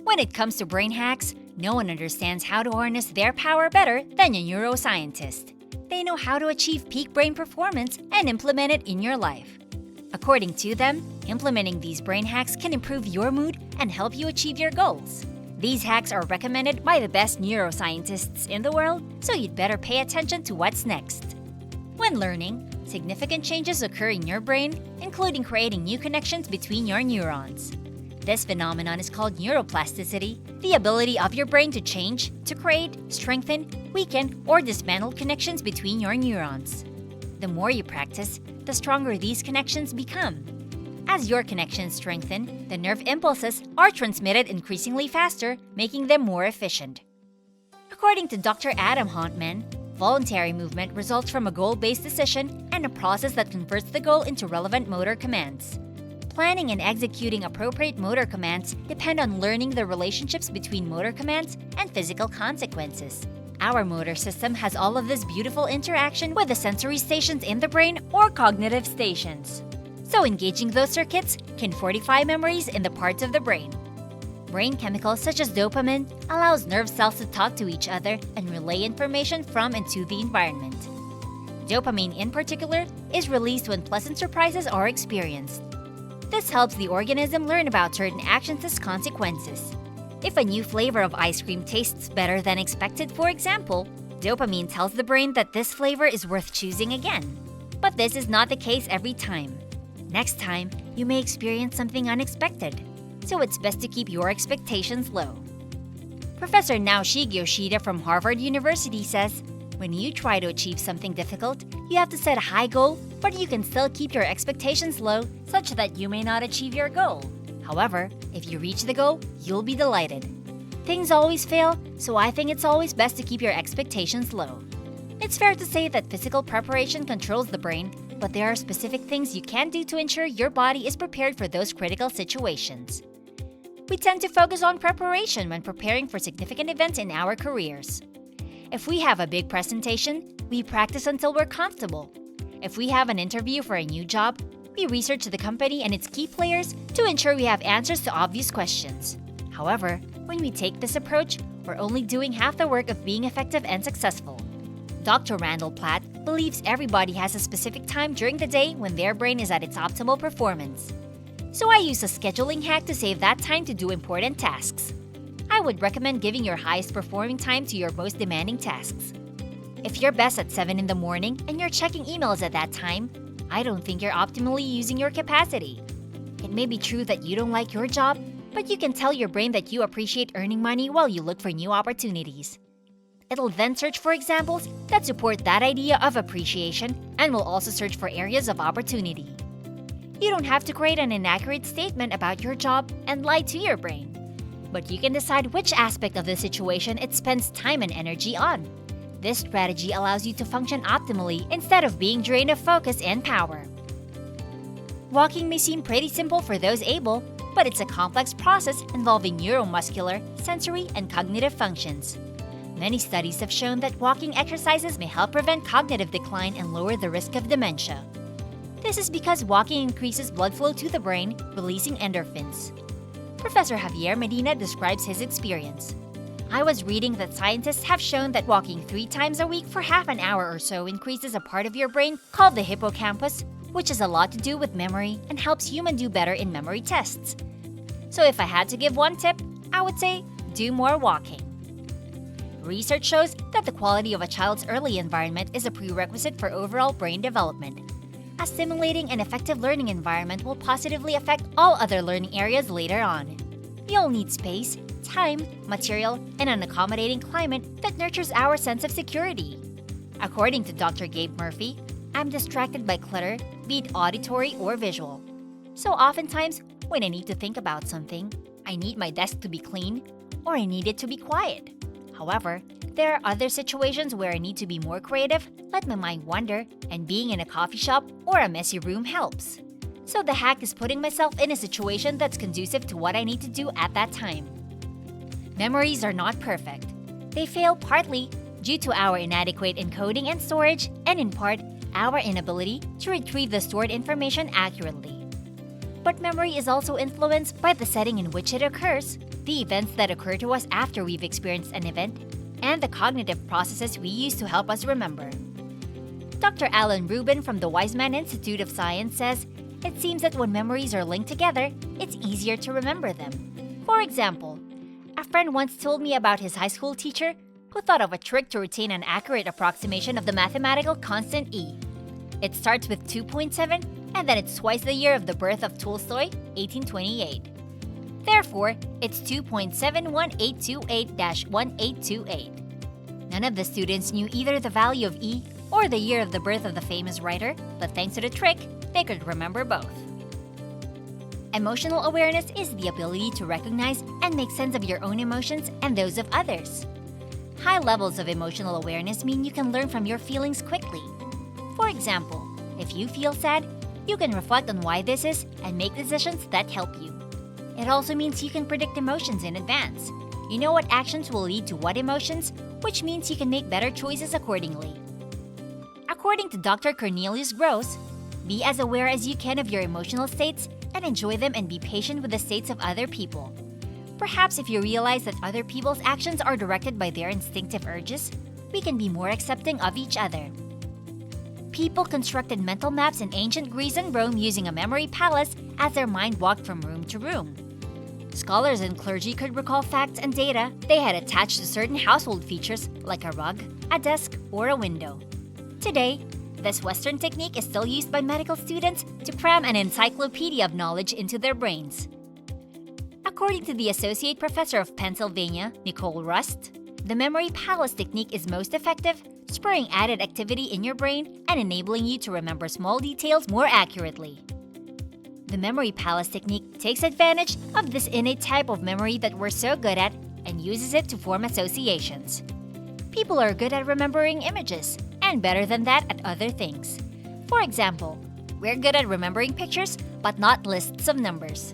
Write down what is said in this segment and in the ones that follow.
When it comes to brain hacks, no one understands how to harness their power better than a neuroscientist. They know how to achieve peak brain performance and implement it in your life. According to them, implementing these brain hacks can improve your mood and help you achieve your goals. These hacks are recommended by the best neuroscientists in the world, so you'd better pay attention to what's next. When learning, significant changes occur in your brain, including creating new connections between your neurons. This phenomenon is called neuroplasticity, the ability of your brain to change, to create, strengthen, weaken, or dismantle connections between your neurons. The more you practice, the stronger these connections become. As your connections strengthen, the nerve impulses are transmitted increasingly faster, making them more efficient. According to Dr. Adam Hontman, voluntary movement results from a goal-based decision and a process that converts the goal into relevant motor commands. Planning and executing appropriate motor commands depend on learning the relationships between motor commands and physical consequences. Our motor system has all of this beautiful interaction with the sensory stations in the brain or cognitive stations. So engaging those circuits can fortify memories in the parts of the brain. Brain chemicals such as dopamine allows nerve cells to talk to each other and relay information from and to the environment. Dopamine in particular is released when pleasant surprises are experienced. This helps the organism learn about certain actions as consequences. If a new flavor of ice cream tastes better than expected, for example, dopamine tells the brain that this flavor is worth choosing again. But this is not the case every time. Next time, you may experience something unexpected, so it's best to keep your expectations low. Professor Naoshige Yoshida from Harvard University says, when you try to achieve something difficult, you have to set a high goal, but you can still keep your expectations low such that you may not achieve your goal. However, if you reach the goal, you'll be delighted. Things always fail, so I think it's always best to keep your expectations low. It's fair to say that physical preparation controls the brain, but there are specific things you can do to ensure your body is prepared for those critical situations. We tend to focus on preparation when preparing for significant events in our careers. If we have a big presentation, we practice until we're comfortable. If we have an interview for a new job, we research the company and its key players to ensure we have answers to obvious questions. However, when we take this approach, we're only doing half the work of being effective and successful. Dr. Randall Platt believes everybody has a specific time during the day when their brain is at its optimal performance. So I use a scheduling hack to save that time to do important tasks. I would recommend giving your highest performing time to your most demanding tasks. If you're best at 7 in the morning and you're checking emails at that time, I don't think you're optimally using your capacity. It may be true that you don't like your job, but you can tell your brain that you appreciate earning money while you look for new opportunities. It'll then search for examples that support that idea of appreciation and will also search for areas of opportunity. You don't have to create an inaccurate statement about your job and lie to your brain, but you can decide which aspect of the situation it spends time and energy on. This strategy allows you to function optimally instead of being drained of focus and power. Walking may seem pretty simple for those able, but it's a complex process involving neuromuscular, sensory, and cognitive functions. Many studies have shown that walking exercises may help prevent cognitive decline and lower the risk of dementia. This is because walking increases blood flow to the brain, releasing endorphins. Professor Javier Medina describes his experience. I was reading that scientists have shown that walking 3 times a week for half an hour or so increases a part of your brain called the hippocampus, which has a lot to do with memory and helps humans do better in memory tests. So if I had to give one tip, I would say do more walking. Research shows that the quality of a child's early environment is a prerequisite for overall brain development. A stimulating and effective learning environment will positively affect all other learning areas later on. You'll need space, time, material, and an accommodating climate that nurtures our sense of security. According to Dr. Gabe Murphy, I'm distracted by clutter, be it auditory or visual. So oftentimes, when I need to think about something, I need my desk to be clean or I need it to be quiet. However, there are other situations where I need to be more creative, let my mind wander, and being in a coffee shop or a messy room helps. So the hack is putting myself in a situation that's conducive to what I need to do at that time. Memories are not perfect. They fail partly due to our inadequate encoding and storage, and in part, our inability to retrieve the stored information accurately. But memory is also influenced by the setting in which it occurs, the events that occur to us after we've experienced an event, and the cognitive processes we use to help us remember. Dr. Alan Rubin from the Weizmann Institute of Science says, it seems that when memories are linked together, it's easier to remember them. For example, a friend once told me about his high school teacher who thought of a trick to retain an accurate approximation of the mathematical constant E. It starts with 2.7, and then it's twice the year of the birth of Tolstoy, 1828. Therefore, it's 2.71828-1828. None of the students knew either the value of E or the year of the birth of the famous writer, but thanks to the trick, they could remember both. Emotional awareness is the ability to recognize and make sense of your own emotions and those of others. High levels of emotional awareness mean you can learn from your feelings quickly. For example, if you feel sad, you can reflect on why this is and make decisions that help you. It also means you can predict emotions in advance. You know what actions will lead to what emotions, which means you can make better choices accordingly. According to Dr. Cornelius Gross, be as aware as you can of your emotional states and enjoy them, and be patient with the states of other people. Perhaps if you realize that other people's actions are directed by their instinctive urges, we can be more accepting of each other. People constructed mental maps in ancient Greece and Rome using a memory palace as their mind walked from room to room. Scholars and clergy could recall facts and data they had attached to certain household features like a rug, a desk, or a window. Today, this Western technique is still used by medical students to cram an encyclopedia of knowledge into their brains. According to the Associate Professor of Pennsylvania, Nicole Rust, the memory palace technique is most effective, spurring added activity in your brain and enabling you to remember small details more accurately. The memory palace technique takes advantage of this innate type of memory that we're so good at and uses it to form associations. People are good at remembering images, and better than that at other things. For example, we're good at remembering pictures, but not lists of numbers.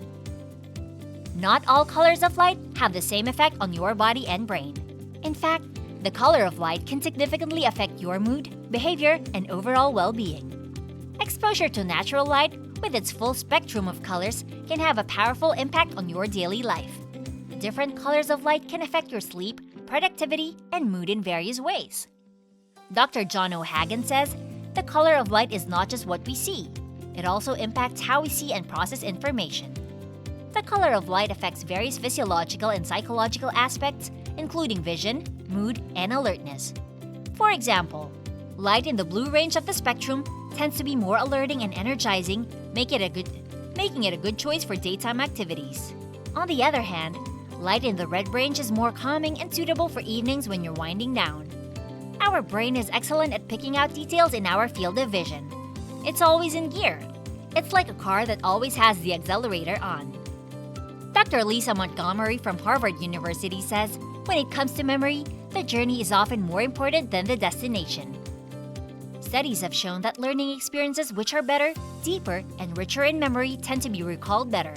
Not all colors of light have the same effect on your body and brain. In fact, the color of light can significantly affect your mood, behavior, and overall well-being. Exposure to natural light, with its full spectrum of colors, can have a powerful impact on your daily life. Different colors of light can affect your sleep, productivity, and mood in various ways. Dr. John O'Hagan says, the color of light is not just what we see. It also impacts how we see and process information. The color of light affects various physiological and psychological aspects, including vision, mood, and alertness. For example, light in the blue range of the spectrum tends to be more alerting and energizing, making it a good choice for daytime activities. On the other hand, light in the red range is more calming and suitable for evenings when you're winding down. Our brain is excellent at picking out details in our field of vision. It's always in gear. It's like a car that always has the accelerator on. Dr. Lisa Montgomery from Harvard University says, when it comes to memory, the journey is often more important than the destination. Studies have shown that learning experiences which are better, deeper, and richer in memory tend to be recalled better.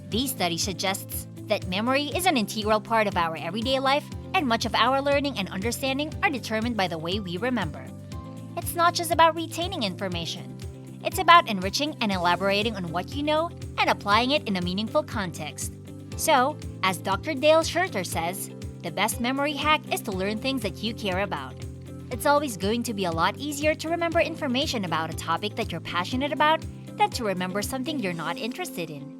These studies suggest that memory is an integral part of our everyday life, and much of our learning and understanding are determined by the way we remember. It's not just about retaining information. It's about enriching and elaborating on what you know and applying it in a meaningful context. So, as Dr. Dale Schurter says, the best memory hack is to learn things that you care about. It's always going to be a lot easier to remember information about a topic that you're passionate about than to remember something you're not interested in.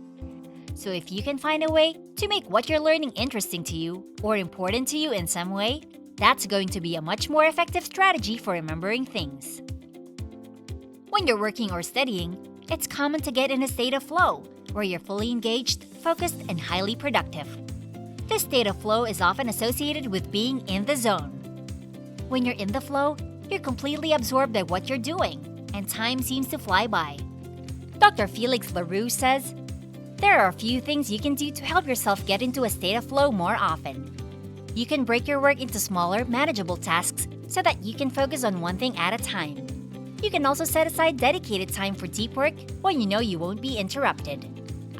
So if you can find a way to make what you're learning interesting to you or important to you in some way, that's going to be a much more effective strategy for remembering things. When you're working or studying, it's common to get in a state of flow, where you're fully engaged, focused, and highly productive. This state of flow is often associated with being in the zone. When you're in the flow, you're completely absorbed by what you're doing, and time seems to fly by. Dr. Felix LaRue says, there are a few things you can do to help yourself get into a state of flow more often. You can break your work into smaller, manageable tasks so that you can focus on one thing at a time. You can also set aside dedicated time for deep work when you know you won't be interrupted.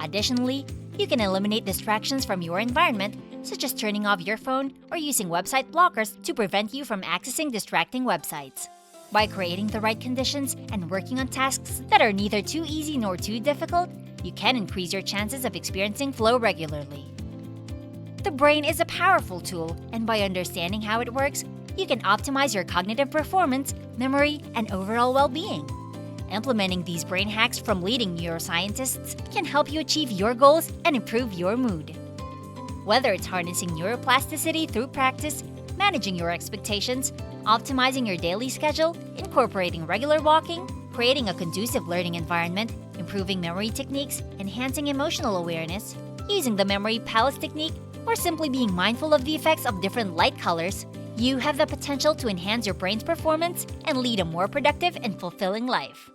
Additionally, you can eliminate distractions from your environment, such as turning off your phone or using website blockers to prevent you from accessing distracting websites. By creating the right conditions and working on tasks that are neither too easy nor too difficult, you can increase your chances of experiencing flow regularly. The brain is a powerful tool, and by understanding how it works, you can optimize your cognitive performance, memory, and overall well-being. Implementing these brain hacks from leading neuroscientists can help you achieve your goals and improve your mood. Whether it's harnessing neuroplasticity through practice, managing your expectations, optimizing your daily schedule, incorporating regular walking, creating a conducive learning environment, improving memory techniques, enhancing emotional awareness, using the memory palace technique, or simply being mindful of the effects of different light colors, you have the potential to enhance your brain's performance and lead a more productive and fulfilling life.